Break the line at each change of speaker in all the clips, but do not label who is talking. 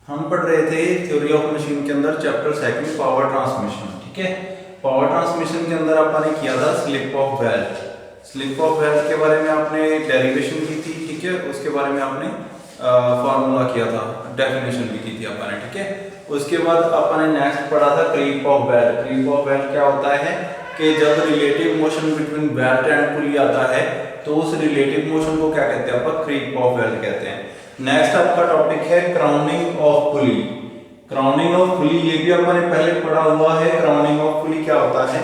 हम पढ़ रहे थे थ्योरी ऑफ मशीन के अंदर चैप्टर सेकंड पावर ट्रांसमिशन। ठीक है, पावर ट्रांसमिशन के अंदर आपने किया था slip of belt. Slip of belt के बारे में आपने डेरिवेशन की थी। ठीक है, उसके बारे में आपने फॉर्मूला किया था, डेफिनेशन भी की थी आपने। ठीक है, उसके बाद आपने नेक्स्ट पढ़ा था creep of belt. Creep of belt क्या होता है कि जब relative motion between belt and pulley आता है तो उस रिलेटिव मोशन को क्या कहते हैं, आप क्रीप ऑफ बेल्ट कहते हैं। नेक्स्ट आपका टॉपिक है crowning of pulley. Crowning of pulley ये भी आपने पहले पढ़ा हुआ है। क्राउनिंग ऑफ पुली क्या होता है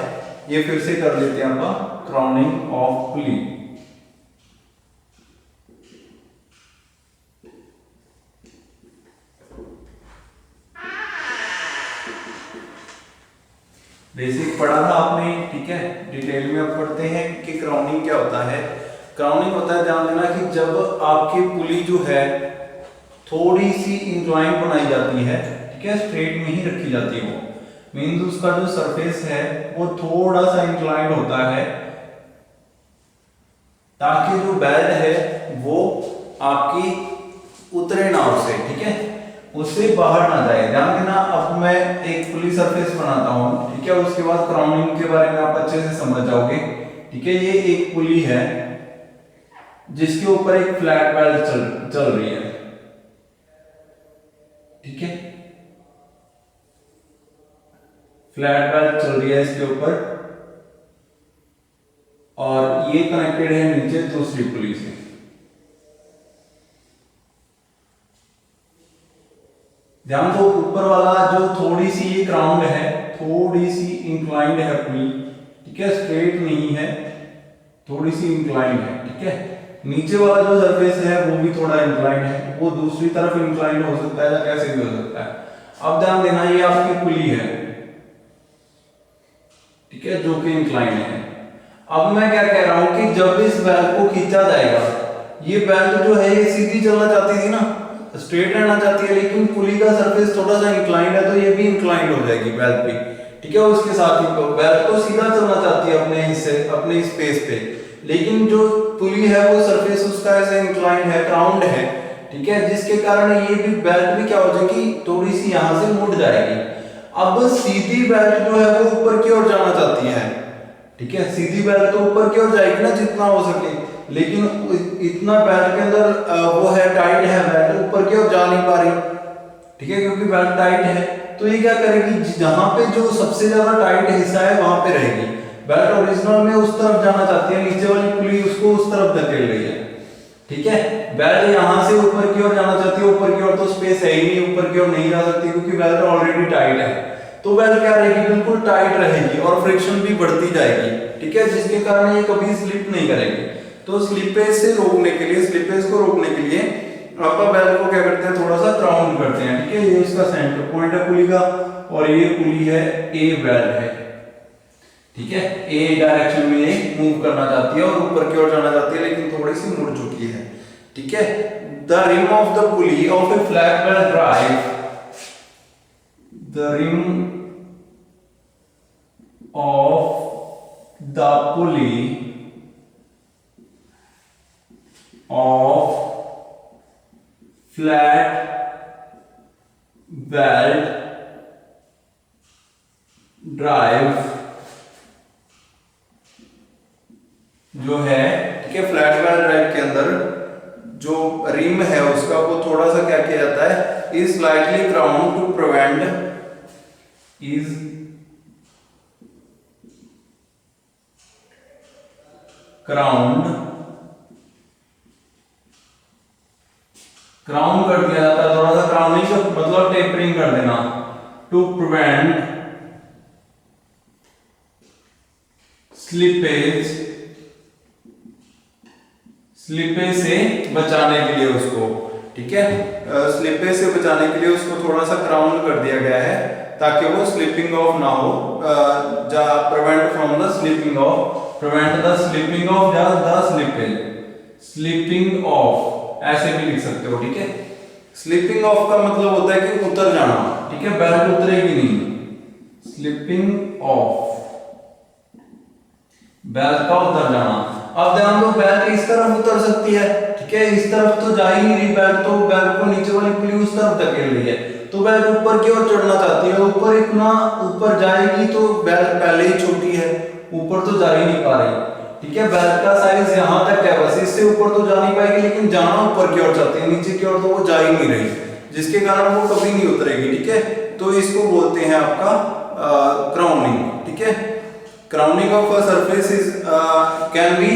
ये फिर से कर लेते हैं आप। क्राउनिंग ऑफ पुली बेसिक पढ़ा था आपने। ठीक है, डिटेल में अब पढ़ते हैं कि क्राउनिंग क्या होता है। क्राउनिंग होता है, ध्यान देना कि जब आपकी पुली जो है थोड़ी सी इंक्लाइन बनाई जाती है। ठीक है, स्ट्रेट में ही रखी जाती है, वो मींस उसका जो सरफेस है वो थोड़ा सा इंक्लाइन होता है ताकि जो बेल्ट है वो आपकी उतरे ना उससे। ठीक है, उससे बाहर ना जाए। ध्यान देना, अब मैं एक पुली सरफेस बनाता हूं। ठीक है, उसके बाद क्राउनिंग के बारे में आप अच्छे से समझ जाओगे। ठीक है, ये एक पुली है जिसके ऊपर एक फ्लैट बेल्ट चल रही है। ठीक है, फ्लैट बेल्ट चल रही है इसके ऊपर और ये कनेक्टेड है नीचे दूसरी पुली से। ध्यान दो, ऊपर वाला जो थोड़ी सी ये क्राउंड है, थोड़ी सी इंक्लाइंड है पुली। ठीक है, स्ट्रेट नहीं है, थोड़ी सी इंक्लाइंड है। ठीक है, नीचे वाला जो सरफेस है वो भी थोड़ा इंक्लाइंड है, वो दूसरी तरफ इंक्लाइंड हो सकता है या कैसे भी हो सकता है। अब ध्यान देना, ये आपकी पुली है। ठीक है, जो कि इंक्लाइंड है। अब मैं क्या कह रहा हूं कि जब इस बेल्ट को खींचा जाएगा, ये बेल्ट जो है ये सीधी चलना चाहती थी ना, स्ट्रेट रहना चाहती है, लेकिन पुली का सरफेस थोड़ा सा इंक्लाइंड है तो ये भी इंक्लाइंड हो जाएगी बेल्ट भी। ठीक है, उसके साथ ही बेल्ट तो सीधा चलना चाहती है अपने हिस्से, अपने स्पेस पे, लेकिन जो पुली है वो सरफेस उसका ऐसे इंक्लाइंड है, क्राउंड है। ठीक है, जिसके कारण ये भी बेल्ट भी क्या हो जाएगी, थोड़ी सी यहां से मुड़ जाएगी। अब सीधी बेल्ट जो है वो ऊपर की ओर जाना चाहती है। ठीक है, सीधी बेल्ट तो ऊपर की ओर जाएगी ना जितना हो सके, लेकिन इतना बेल्ट के अंदर वो है, टाइट है बेल्ट, ऊपर की ओर जा नहीं पा रही। ठीक है, क्योंकि बेल्ट टाइट है तो ये क्या करेगी, जहां पे जो सबसे ज्यादा टाइट हिस्सा है वहां पे रहेगी। बेल्ट ओरिजिनल में उस तरफ जाना चाहती है, नीचे वाली पुली उसको उस तरफ धकेल रही है। ठीक है, बेल्ट यहां से ऊपर की ओर जाना चाहती है, ऊपर की ओर तो स्पेस है ही नहीं, ऊपर की ओर नहीं जा सकती क्योंकि बेल्ट ऑलरेडी टाइट है। तो बेल्ट क्या रहेगी, बिल्कुल टाइट रहेगी और फ्रिक्शन भी बढ़ती जाएगी। ठीक है, जिसके कारण ये कभी स्लिप नहीं करेगी। तो स्लिपेज से रोकने के लिए, स्लिपेज को रोकने के लिए आप बेल्ट को क्या करते हैं, थोड़ा सा क्राउन करते हैं। ठीक है, ये उसका सेंटर पॉइंट है पुली का और ये पुली है, ए बेल्ट है। ठीक है, ए डायरेक्शन में ये मूव करना चाहती है और ऊपर की ओर जाना चाहती है, लेकिन थोड़ी सी मुड़ चुकी है। ठीक है, the rim of the pulley of a flat belt drive, the rim of the pulley of flat belt drive जो है, ठीक है, फ्लैट बेल्ट ड्राइव के अंदर जो रिम है उसका वो थोड़ा सा क्या किया जाता है, is slightly crown to prevent, is crown, crown कर दिया जाता है थोड़ा सा, क्राउनिंग का मतलब टेपरिंग कर देना, टू प्रिवेंट स्लिपेज, स्लिपेज से बचाने के लिए उसको। ठीक है, स्लिपेज से बचाने के लिए उसको थोड़ा सा क्राउन कर दिया गया है ताकि वो स्लिपिंग ऑफ ना हो, prevent from the slipping off, prevent the slipping off the slippage, slipping off ऐसे भी लिख सकते हो। ठीक है, स्लिपिंग ऑफ का मतलब होता है कि उतर जाना। ठीक है, बेल्ट उतरेगी नहीं, स्लिपिंग ऑफ, बेल्ट का उतर जाना। अब ध्यान दो, बेल्ट इस तरफ उतर सकती है। ठीक ठीक है। इस तरफ तो जा ही नहीं रही बेल्ट, तो बेल्ट को नीचे वाली पुली उस तरफ धकेल रही है, तो बेल्ट ऊपर की ओर चढ़ना चाहती है। ऊपर इतना ऊपर जाएगी तो बेल्ट पहले ही छोटी है, ऊपर तो जा ही नहीं पा रही, ठीक है। बेल्ट का साइज यहाँ तक है बस, इससे ऊपर तो जा नहीं पाएगी, लेकिन जाना ऊपर की ओर चाहती है, नीचे की ओर तो वो जा ही नहीं रही, जिसके कारण वो कभी नहीं उतरेगी, ठीक है। तो इसको बोलते हैं आपका क्राउनिंग, ठीक है। Crowning of a surface is can be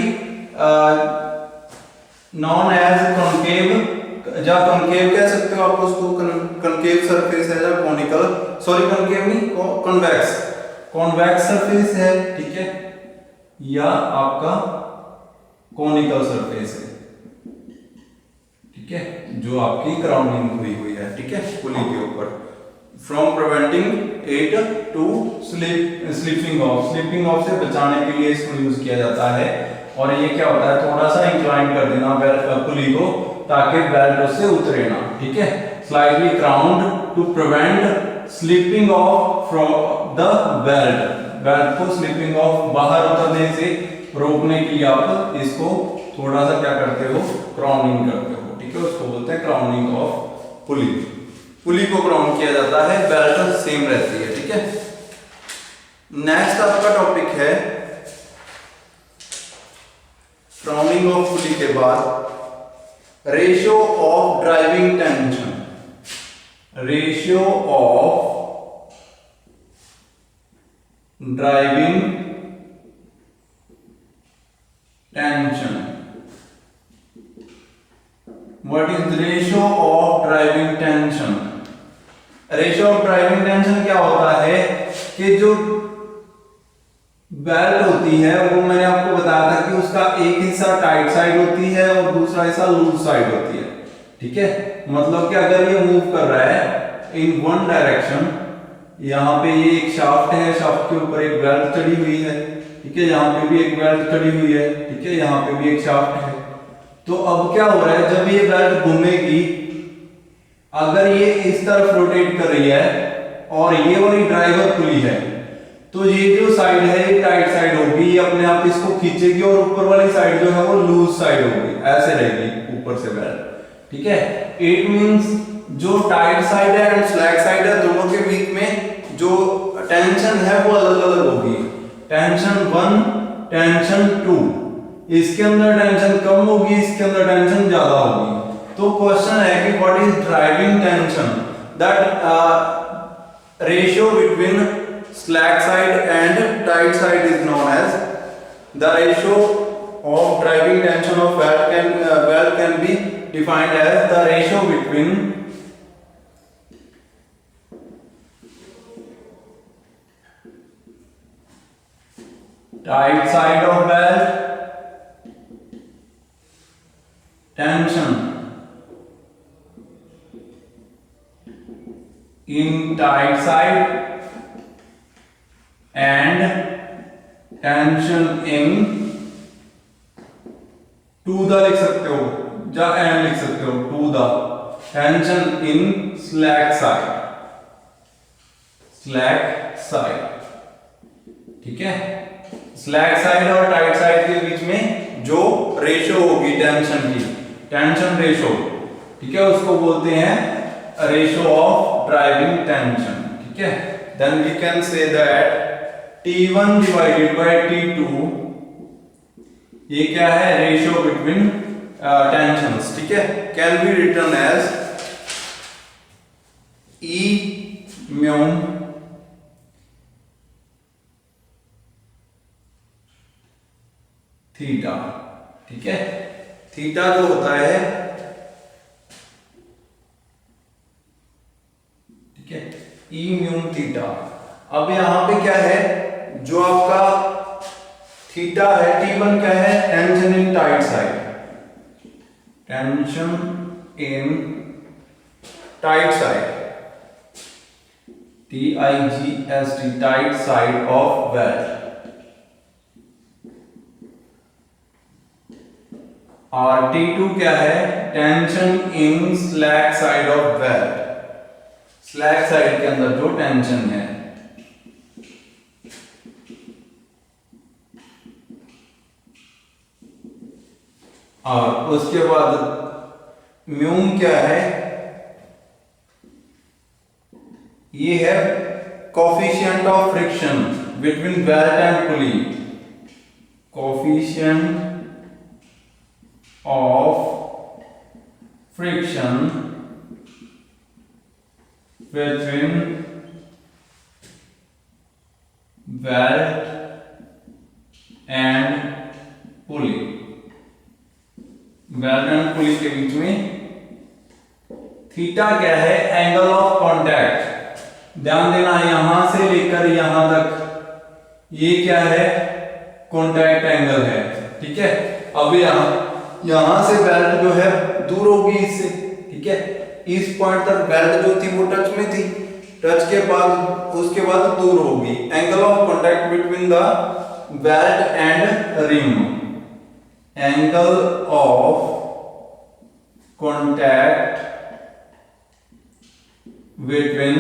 known as concave, या कॉन्केव कह सकते हो आप उसको, कॉन्केव सरफेस है, या कॉनिकल, सॉरी कॉन्केव नहीं, कॉन्वेक्स, कॉन्वेक्स सरफेस है, ठीक है, या आपका कॉनिकल सरफेस है, ठीक है, जो आपकी क्राउनिंग हुई हुई है, ठीक है, पुली के ऊपर। From preventing it to slipping off, slipping off से बचाने के लिए इसको यूज किया जाता है। और ये क्या होता है, थोड़ा सा इंक्लाइन कर देना पुली को, ताकि बेल्ट उससे उतरे ना, ठीक है। Slightly crowned to prevent slipping off from the belt, belt को स्लिपिंग ऑफ बाहर उतरने से रोकने के लिए आप इसको थोड़ा सा क्या करते हो, क्राउनिंग करते हो, ठीक है। उसको बोलते हैं क्राउनिंग ऑफ पुली। पुली को क्राउन किया जाता है, बेल्ट सेम रहती है, ठीक है। नेक्स्ट आपका टॉपिक है क्राउनिंग ऑफ पुली के बाद ratio of driving tension, ratio of driving tension. What is the ratio of driving tension? Ratio of driving tension क्या होता है कि जो बेल्ट होती है वो मैंने आपको बताया था कि उसका एक हिस्सा टाइट साइड होती है और दूसरा हिस्सा लूज साइड होती है, ठीक है। मतलब कि अगर ये मूव कर रहा है इन वन डायरेक्शन, यहाँ पे ये एक शाफ्ट है, शाफ्ट के ऊपर एक बेल्ट चढ़ी हुई है, ठीक है, यहाँ पे भी एक बेल्ट चढ़ी हुई है, ठीक है, यहाँ पे भी एक शाफ्ट है। तो अब क्या हो रहा है, जब ये बेल्ट घूमेगी, अगर ये इस तरफ रोटेट कर रही है और ये वाली ड्राइवर पुली है, तो ये जो साइड है ये टाइट साइड होगी, अपने आप इसको खींचेगी, और ऊपर वाली साइड जो है वो लूज साइड होगी, ऐसे रहेगी ऊपर से बेल्ट, ठीक है। इट मींस जो टाइट साइड है एंड स्लैक साइड है, दोनों के बीच में जो टेंशन है वो अलग अलग होगी। टेंशन 1, टेंशन 2, इसके अंदर टेंशन कम होगी, इसके अंदर टेंशन ज्यादा होगी। तो क्वेश्चन है कि what is driving tension? That ratio between slack side and tight side is known as the ratio of driving tension of belt can be defined as the ratio between tight side of belt tension in tight side and tension in to the लिख सकते हो, या and लिख सकते हो, to the tension in slack side, slack side, ठीक है। Slack side और टाइट साइड के बीच में जो रेशियो होगी टेंशन की, टेंशन रेशियो, ठीक है, उसको बोलते हैं रेशियो ऑफ ड्राइविंग टेंशन, ठीक है। Then we can say that T1 divided by T2, ये क्या है, रेशियो बिटवीन टेंशंस, ठीक है, can be written as E mu theta, ठीक है। थीटा जो होता है, ठीक है, E म्यू थीटा। अब यहां पे क्या है, जो आपका थीटा है, T1 क्या है, tension in tight side, tension in tight side, TIGST, tight side of belt. और T2 क्या है, tension in slack side of belt, slack side के अंदर जो टेंशन है। और उसके बाद म्यू क्या है, ये है coefficient of friction between belt and pulley, coefficient of friction between belt and pulley, belt and पुली के बीच में थीटा क्या है, एंगल ऑफ कांटेक्ट। ध्यान देना, यहां से लेकर यहां तक ये क्या है, कांटेक्ट एंगल है, ठीक है। अब यहां से बेल्ट जो है दूर होगी इससे, ठीक है। इस पॉइंट तक बेल्ट जो थी वो टच में थी, टच के बाद उसके बाद दूर होगी। Angle of contact between the belt and rim, angle of contact between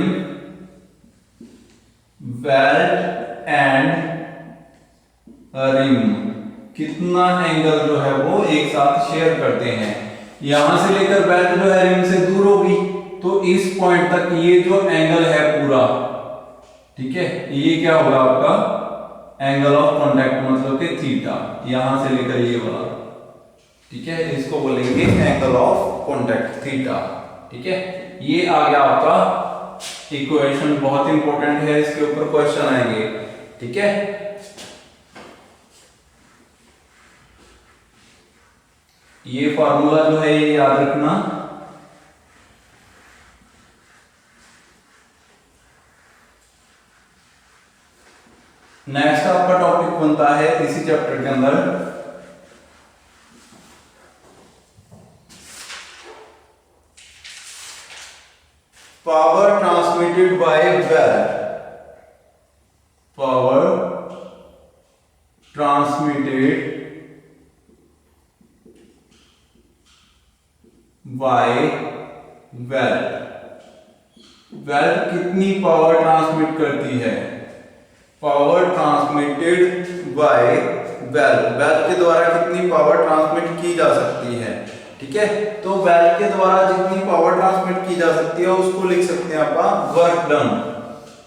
belt and rim, कितना एंगल जो है वो एक साथ शेयर करते हैं। यहां से लेकर बेल्ट जो है रिम से दूर होगी, तो इस पॉइंट तक ये जो एंगल है पूरा, ठीक है, ये क्या होगा आपका एंगल ऑफ कांटेक्ट, मतलब कि थीटा, यहां से लेकर ये वाला, ठीक है, इसको बोलेंगे एंगल ऑफ कांटेक्ट थीटा, ठीक है। ये आ गया आपका इक्वेशन, बहुत इंपॉर्टेंट है, इसके ऊपर क्वेश्चन आएंगे, ठीक है। ये फॉर्मूला जो है ये याद रखना। नेक्स्ट आपका टॉपिक बनता है इसी चैप्टर के अंदर power transmitted by belt, power transmitted by belt. Belt कितनी पावर ट्रांसमिट करती है, power transmitted by belt, belt के द्वारा कितनी पावर ट्रांसमिट की जा सकती है, ठीक है। तो बेल्ट के द्वारा जितनी पावर ट्रांसमिट की जा सकती है उसको लिख सकते हैं आप वर्क डन,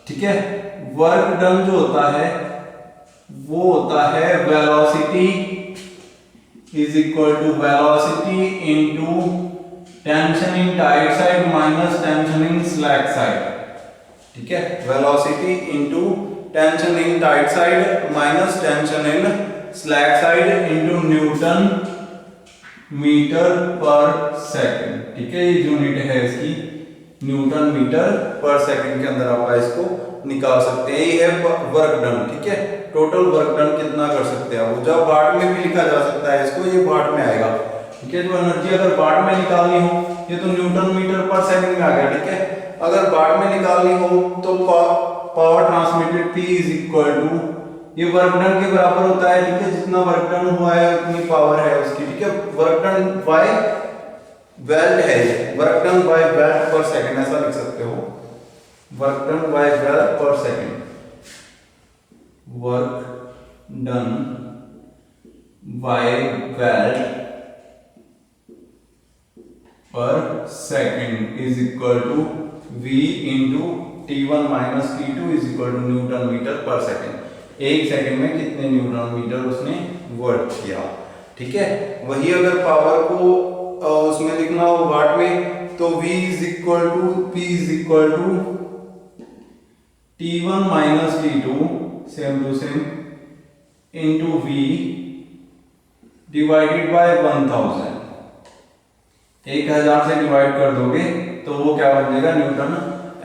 ठीक है। वर्क डन जो होता है वो होता है velocity is equal to velocity into tension in tight side minus tension in slack side, ठीक है। Velocity into tension in tight side minus tension in slack side into newton metre per second, ठीक है। ये unit है इसकी Newton metre per second के अंदर आप इसको निकाल सकते हैं। ये है वर्क डन, ठीक है। टोटल वर्क डन कितना कर सकते हैं, वो जब वाट में भी लिखा जा सकता है इसको, ये वाट में आएगा, ठीक है। जो एनर्जी अगर वाट में निकालनी हो, ये तो न्यूटन मीटर पर सेकंड में आ गया, ठीक है। अगर वाट में निकालनी हो तो power transmitted P is equal to, ये वर्क डन के बराबर होता है, ठीक है। जितना वर्क डन हुआ है उतनी पावर है उसकी, ठीक है। वर्क डन बाय बेल्ट है, work done by belt per second, ऐसा लिख सकते हो, work done by belt per second, work done by belt per second is equal to V into T1 minus T2 is equal to newton metre per second. एक second में कितने Newton metre उसने work किया, ठीक है। वही अगर power को उसमें लिखना हो वाट में, तो V is equal to P is equal to T1 minus T2 same to same into V divided by 1000, 1000 से डिवाइड कर दोगे तो वो क्या बन जाएगा, न्यूटन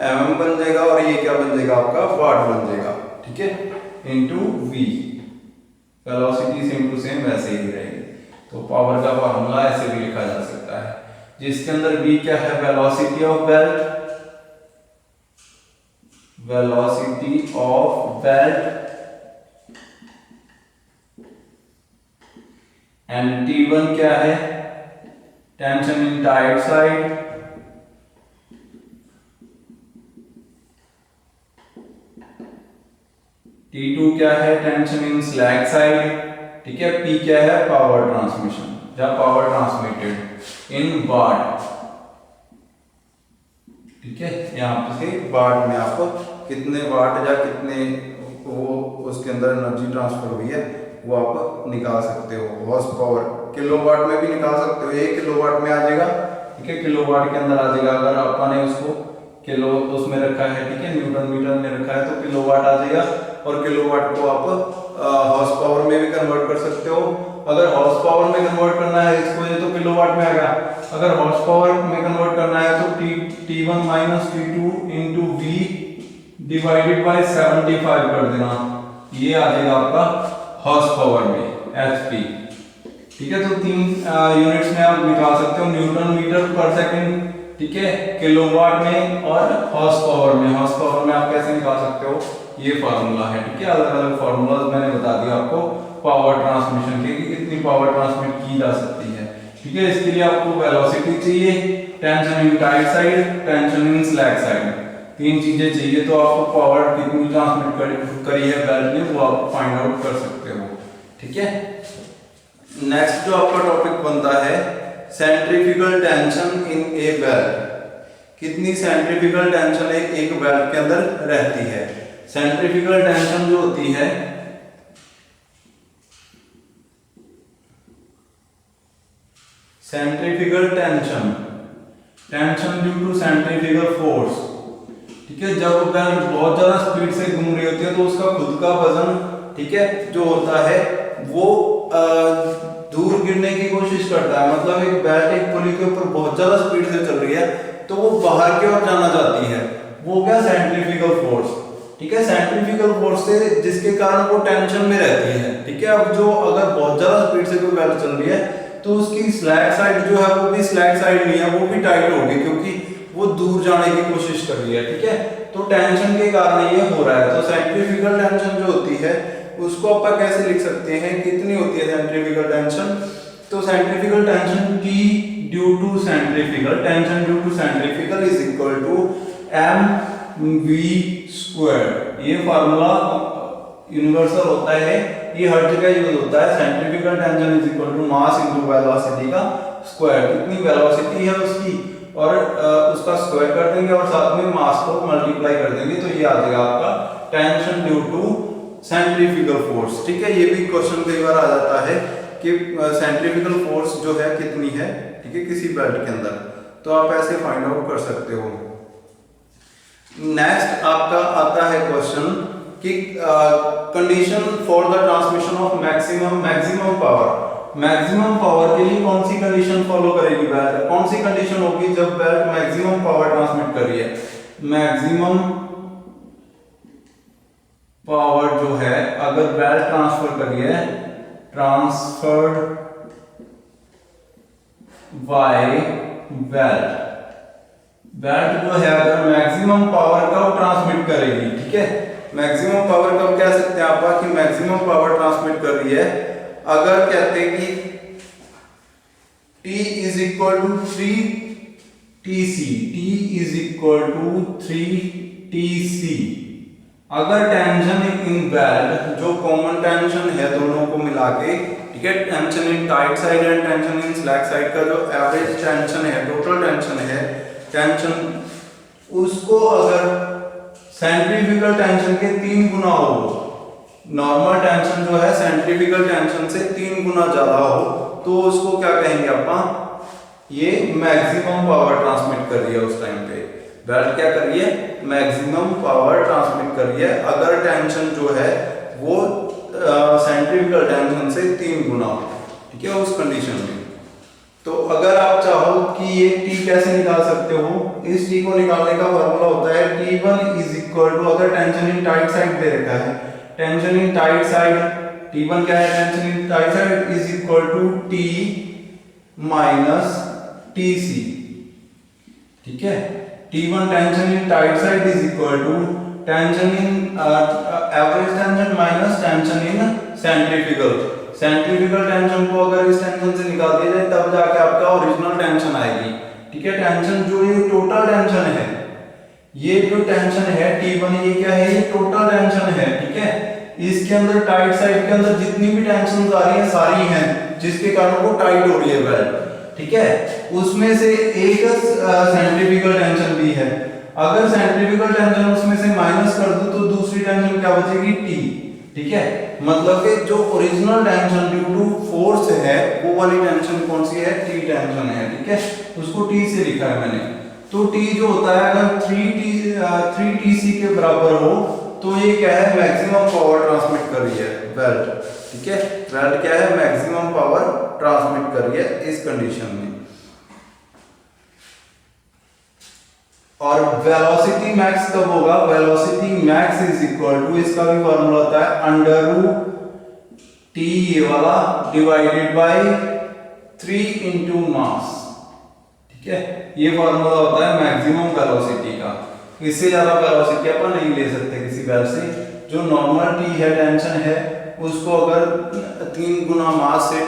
mm बन जाएगा, और ये क्या बन जाएगा आपका वाट बन जाएगा, ठीक है, into v। Velocity same to same वैसे ही रहेगी। तो पावर का फॉर्मूला ऐसे भी लिखा जा सकता है, जिसके अंदर v क्या है, velocity of belt, velocity of belt and T1 क्या है, tension in tight side, T2 क्या है, टेंशन इन स्लैक साइड, ठीक है। P क्या है, पावर ट्रांसमिशन। या पावर ट्रांसमिटेड इन वाट, ठीक है, यहाँ से वाट में आप कितने वाट या कितने वो उसके अंदर एनर्जी ट्रांसफर हुई है वो आप निकाल सकते हो। हॉर्स पावर किलोवाट में भी निकाल सकते हो, 1 किलोवाट में आ जाएगा, ठीक है, किलोवाट के अंदर आ जाएगा। अगर आपने उसको किलो उसमें रखा है, ठीक है, न्यूटन मीटर में रखा है तो किलोवाट आ जाएगा। और किलोवाट को आप हॉर्स पावर में भी कन्वर्ट कर सकते हो। अगर हॉर्स पावर में कन्वर्ट करना है इसको, ये तो किलोवाट में आएगा। अगर हॉर्स पावर में कन्वर्ट करना है तो T1 minus T2 into V divided bye 75 कर देना, ये आ जाएगा आपका हॉर्स पावर में HP, ठीक है। तो 3 यूनिट्स में आप निकाल सकते हो, न्यूटन मीटर पर सेकंड, ठीक है, किलोवाट में और हॉर्स पावर में। हॉर्स पावर में आप कैसे निकाल सकते हो, ये फार्मूला है, ठीक है। अलग अलग फार्मूलाज मैंने बता दिया आपको पावर ट्रांसमिशन के कि कितनी पावर ट्रांसमिट की जा सकती है, ठीक है। इसके लिए आपको वेलोसिटी चाहिए, tension in tight side, tension in slack side, 3 चीजें चाहिए। तो आपको पावर कितनी ट्रांसमिट करी है बेल्ट ने वो आप फाइंड आउट कर सकते हो, ठीक है। नेक्स्ट जो आपका टॉपिक बनता है centrifugal tension in a belt. कितनी सेंट्रीफ्यूगल टेंशन एक बेल्ट के अंदर रहती है। सेंट्रीफ्यूगल टेंशन जो होती है centrifugal tension, tension due to centrifugal force, ठीक है। जब बेल्ट बहुत ज्यादा स्पीड से घूम रही होती है तो उसका खुद का वजन, ठीक है, जो होता है वो दूर गिरने की कोशिश करता है। मतलब एक बेल्ट एक पुली के ऊपर बहुत ज्यादा स्पीड से चल रही है तो वो बाहर की ओर जाना चाहती है, वो क्या सेंट्रीफ्यूगल फोर्स, ठीक है, सेंट्रीफ्यूगल फोर्स से जिसके कारण वो टेंशन में रहती है, ठीक है। अब जो अगर बहुत ज्यादा स्पीड से कोई बेल्ट चल रही है तो उसकी स्लैक साइड जो है वो भी स्लैक साइड नहीं है, वो भी टाइट होगी क्योंकि वो दूर जाने की कोशिश कर रही है, ठीक है। तो टेंशन के कारण ये हो रहा है। तो सेंट्रीफ्यूगल टेंशन जो होती है उसको अपन कैसे लिख सकते हैं, कितनी होती है सेंट्रीफ्यूगल टेंशन। तो centrifugal tension T due to centrifugal, tension due to centrifugal is equal to mv square. ये फार्मूला यूनिवर्सल होता है, ये हर जगह यूज होता है। Centrifugal tension is equal to mass into velocity का स्क्वायर। कितनी वेलोसिटी है उसकी और उसका स्क्वायर कर देंगे और साथ में मास को मल्टीप्लाई कर देंगे तो ये आ जाएगा आपका tension due to centrifugal force, ठीक है। ये भी क्वेश्चन कई बार आ जाता है कि सेंट्रीफ्यूगल फोर्स जो है कितनी है, ठीक है, किसी बेल्ट के अंदर, तो आप ऐसे फाइंड आउट कर सकते हो। नेक्स्ट आपका आता है क्वेश्चन कि condition for the transmission of maximum power. Maximum power के लिए कौन सी कंडीशन फॉलो करेगी बेल्ट, कौन सी कंडीशन होगी जब बेल्ट मैक्सिमम पावर ट्रांसमिट कर रही है। मैक्सिमम पावर जो है अगर बेल्ट ट्रांसफर कर रही है, ट्रांसफर्ड बाय बेल्ट, बेल्ट जो है अगर मैक्सिमम पावर कब ट्रांसमिट करेगी, ठीक है। मैक्सिमम पावर कब कह सकते हैं आप कि मैक्सिमम पावर ट्रांसमिट कर रही है अगर कहते हैं कि T is equal to 3TC, T is equal to 3TC। अगर टेंशन इन बेल्ट जो कॉमन टेंशन है दोनों को मिला के, ठीक है, tension in tight side and tension in slack side का जो एवरेज टेंशन है, टोटल टेंशन है, टेंशन उसको अगर सेंट्रीफ्यूगल टेंशन के 3 गुना हो, नॉर्मल टेंशन जो है सेंट्रीफ्यूगल टेंशन से 3 गुना ज्यादा हो तो उसको क्या कहेंगे अपन, ये मैक्सिमम पावर ट्रांसमिट कर रही है। उस टाइम पे बेल्ट क्या कर रही है, मैक्सिमम पावर ट्रांसमिट कर रही है अगर टेंशन जो है वो सेंट्रीफ्यूगल टेंशन से 3 गुना हो, ठीक है, उस कंडीशन में। तो अगर आप चाहो कि ये T कैसे निकाल सकते हो, इस T को निकालने का फॉर्मूला होता है T1 इज इक्वल टू, अगर टेंशन इन टाइट साइड दे रखा है, tension in tight side T1 क्या है, tension in tight side is equal to T minus TC, ठीक है। T1 tension in tight side is equal to tension in average tension minus tension in centrifugal. Centrifugal tension को अगर इस tension से निकाल दिया जाए तब जाके आपका ओरिजिनल टेंशन आएगी, ठीक है। टेंशन जो ये टोटल टेंशन है, ये जो टेंशन है T1 ये क्या है, ये टोटल टेंशन है, ठीक है। इसके अंदर टाइट साइड के अंदर जितनी भी टेंशन आ रही है सारी हैं, जिसके कारण वो टाइट हो रही है वेल्ड, ठीक है। उसमें से एक सेंट्रीफ्यूगल टेंशन भी है। अगर सेंट्रीफ्यूगल टेंशन उसमें से माइनस कर दूं तो दूसरी टेंशन क्या बचेगी, टी, ठीक है। मतलब कि जो original tension due to force है वो वाली टेंशन कौन सी है, टी टेंशन है, ठीक है। उसको टी से लिखा है मैंने। तो टी जो होता है अगर 3TC के बराबर हो तो ये क्या है, मैक्सिमम पावर ट्रांसमिट कर रही है वेल्ड, ठीक है। वेल्ड क्या है, मैक्सिमम पावर ट्रांसमिट कर रही है इस कंडीशन में। और वेलोसिटी मैक्स कब होगा, velocity max is equal to, इसका भी फॉर्मूला होता है अंडर रूट टी ये वाला डिवाइडेड बाय 3 इनटू मास, ठीक है। ये फॉर्मूला होता है मैक्सिमम वेलोसिटी का। इससे ज्यादा वेलोसिटी अपन नहीं ले सकते किसी वेल्ड से। जो नॉर्मल टी है टेंशन है उसको अगर 3 गुना मास से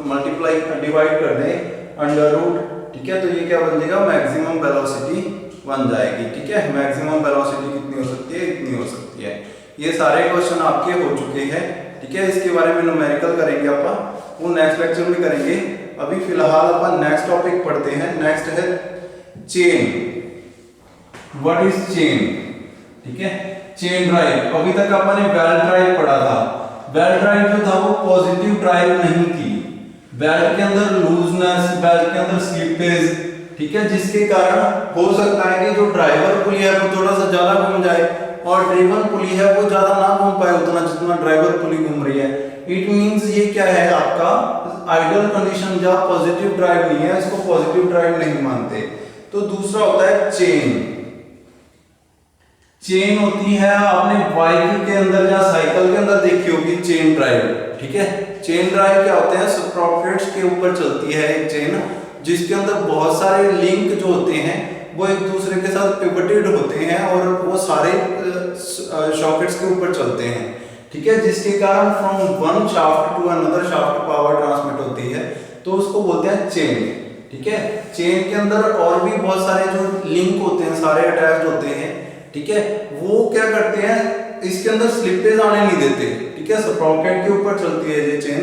मल्टीप्लाई डिवाइड कर दें अंडर रूट, ठीक है, तो ये क्या बन जाएगा, मैक्सिमम वेलोसिटी बन जाएगी, ठीक है। मैक्सिमम वेलोसिटी कितनी हो सकती है, इतनी हो सकती है। ये सारे क्वेश्चन आपके हो चुके हैं, ठीक है। इसके बारे में न्यूमेरिकल करेंगे अपन, वो नेक्स्ट लेक्चर में करेंगे। अभी फिलहाल अपन नेक्स्ट टॉपिक पढ़ते हैं। नेक्स्ट है चेन। व्हाट इज चेन, ठीक है। चेन ड्राइव, अभी तक अपन ने बेल्ट ड्राइव पढ़ा था। बेल्ट ड्राइव जो था वो पॉजिटिव ड्राइव नहीं थी। बेल्ट के अंदर लूजनेस, बेल्ट के अंदर स्लिपेज, ठीक है, जिसके कारण हो सकता है कि जो ड्राइवर पुली है वो थोड़ा सा ज्यादा घूम जाए और ड्रिवन पुली है वो ज्यादा ना घूम पाए उतना जितना ड्राइवर पुली घूम रही है। इट मींस ये क्या है आपका आइडियल कंडीशन, जहां पॉजिटिव ड्राइव नहीं है इसको पॉजिटिव ड्राइव नहीं मानते। तो दूसरा होता है चेन। चेन होती है, आपने बाइक के अंदर या साइकिल के अंदर देखी होगी चेन ड्राइव, ठीक है। चेन ड्राइव क्या होते हैं, स्प्रॉकेट्स के ऊपर चलती है एक चेन, जिसके अंदर बहुत सारे लिंक जो होते हैं वो एक दूसरे के साथ पिवटेड होते हैं और वो सारे सॉकेट्स के ऊपर चलते हैं, ठीक है, जिसके कारण from one shaft to another shaft power transmit होती है, तो उसको बोलते हैं चेन, ठीक है। चेन के अंदर और भी बहुत सारे जो लिंक होते हैं सारे अटैच्ड होते हैं, ठीक है। वो क्या करते हैं, इसके अंदर स्लिपेज आने नहीं देते, ठीक है। स्प्रॉकेट के ऊपर चलती है ये चेन,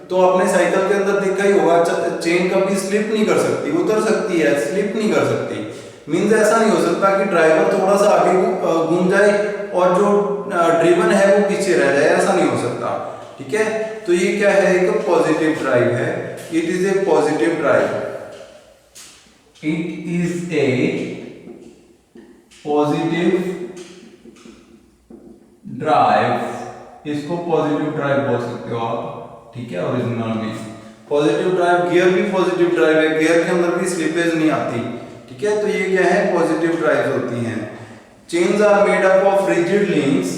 तो आपने साइकिल के अंदर देखा ही होगा चेन कभी स्लिप नहीं कर सकती, उतर सकती है, स्लिप नहीं कर सकती। मींस ऐसा नहीं हो सकता कि ड्राइवर थोड़ा सा आगे घूम जाए और जो ड्रिवन है वो पीछे रह जाए, ऐसा नहीं हो सकता, ठीक है। तो ये क्या है, एक पॉजिटिव ड्राइव है, it is a positive drive, it is a positive drive, इसको पॉजिटिव ड्राइव बोल सकते हो आप, ठीक है। ओरिजिनल में पॉजिटिव ड्राइव, गियर भी पॉजिटिव ड्राइव है, गियर के अंदर भी स्लिपेज नहीं आती, ठीक है। तो ये क्या है, पॉजिटिव ड्राइव होती हैं। Chains are made up of rigid links,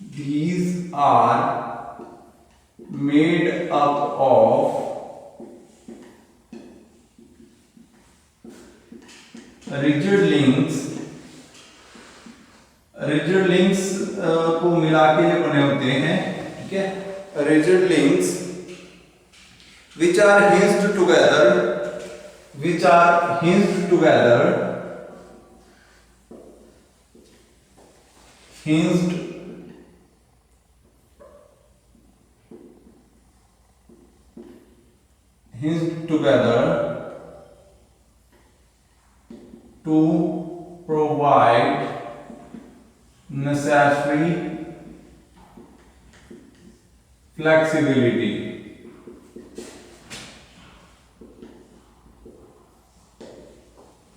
these are made up of rigid links, rigid links को मिला के ये बने होते हैं, ठीक है। rigid links which are hinged together, which are hinged together, hinged together to provide necessary flexibility.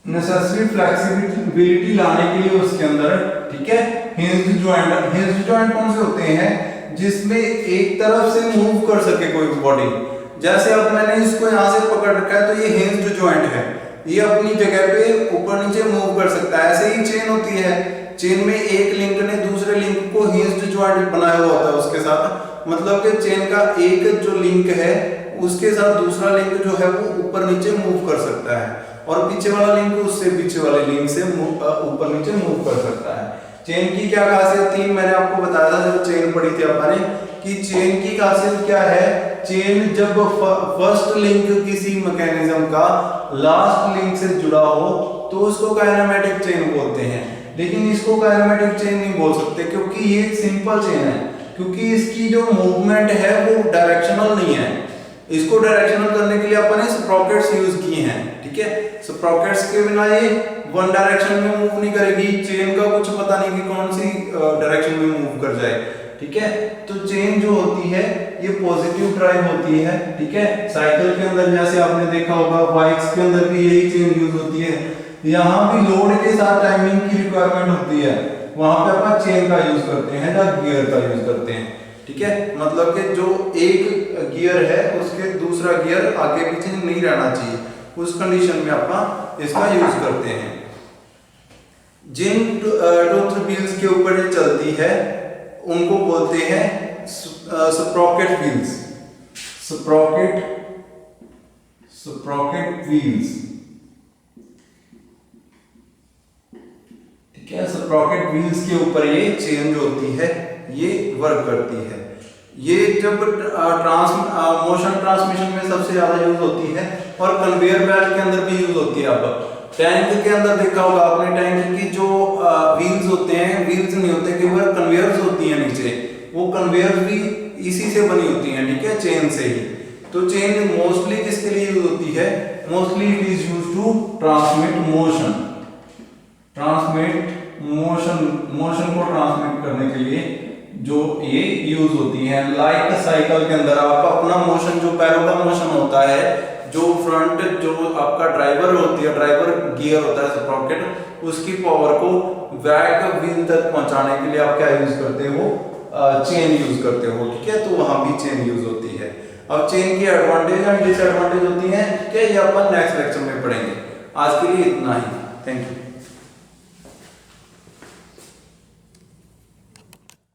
Necessary flexibility लाने के लिए उसके अंदर, ठीक है, हिंज्ड जॉइंट, हिंज्ड जॉइंट कौन से होते हैं, जिसमें एक तरफ से मूव कर सके कोई बॉडी। जैसे अब मैंने इसको यहां से पकड़ रखा है तो ये हिंज्ड जॉइंट है, ये अपनी जगह पे ऊपर नीचे मूव कर सकता है। ऐसे ही चेन होती है, चेन में एक लिंक ने दूसरे लिंक को हिंज्ड जॉइंट बनाया हुआ होता है उसके साथ, मतलब कि चेन का एक जो लिंक है उसके साथ दूसरा लिंक जो है वो ऊपर नीचे मूव कर सकता है और पीछे वाला लिंक उससे पीछे वाले लिंक से ऊपर नीचे मूव कर सकता है। चेन की क्या खासियत थी, मैंने आपको बताया था जब चेन पढ़ी थी आपने कि चेन की खासियत क्या है। चेन जब फर्स्ट लिंक किसी मैकेनिज्म का लास्ट लिंक से जुड़ा हो तो उसको काइनेमेटिक चेन बोलते हैं। लेकिन इसको काइनेमेटिक चेन नहीं बोल सकते क्योंकि ये सिंपल चेन है, क्योंकि इसकी जो मूवमेंट है वो डायरेक्शनल नहीं है। इसको डायरेक्शनल करने के लिए अपन ने स्प्रॉकेट्स यूज किए हैं, ठीक है। स्प्रॉकेट्स के बिना ये वन डायरेक्शन में मूव नहीं करेगी, चेन का कुछ पता नहीं कि कौन सी डायरेक्शन में मूव कर जाए, ठीक है। तो चेन जो होती है ये पॉजिटिव ड्राइव होती है, ठीक है। साइकिल के अंदर जैसे आपने देखा होगा, बाइक्स के अंदर भी यही चेन यूज होती है। यहाँ भी लोड के साथ टाइमिंग की रिक्वायरमेंट होती है, वहां पे अपन चेन का यूज करते हैं या गियर का यूज करते हैं, ठीक है। मतलब कि जो एक गियर है उसके दूसरा गियर आगे पीछे नहीं रहना चाहिए, उस कंडीशन में अपन इसका यूज करते हैं। जिन टूथ व्हील्स के ऊपर ये चलती है उनको बोलते हैं स्प्रॉकेट व्हील्स। स्प्रॉकेट व्हील्स, ठीक है। स्प्रॉकेट व्हील्स के ऊपर ये चेन जो होती है ये वर्क करती है। ये जब मोशन ट्रांसमिशन में सबसे ज्यादा यूज होती है और कन्वेयर बेल्ट के अंदर भी यूज होती है। अब टैंक के अंदर देखा होगा आपने, टैंक की जो व्हील्स होते हैं, व्हील्स नहीं होते केवल कन्वेयर्स होती हैं नीचे, वो कन्वेयर भी इसी से बनी होती हैं, ठीक है, चेन से ही। तो चेन मोस्टली किसके लिए यूज होती है? Mostly it is used to transmit motion को ट्रांसमिट करने के लिए जो ये यूज होती है। लाइक साइकिल के अंदर आप अपना मोशन, जो पैरों का मोशन होता है, जो फ्रंट जो आपका ड्राइवर होती है, ड्राइवर गियर होता है स्प्रॉकेट, उसकी पावर को बैक व्हील तक पहुंचाने के लिए आप क्या यूज करते हो? चेन यूज करते हो, ठीक है। तो वहां भी चेन यूज होती है। अब चेन की एडवांटेज एंड डिसएडवांटेज होती है, ठीक है, ये अपन नेक्स्ट लेक्चर में पढ़ेंगे। आज के लिए इतना ही, थैंक यू।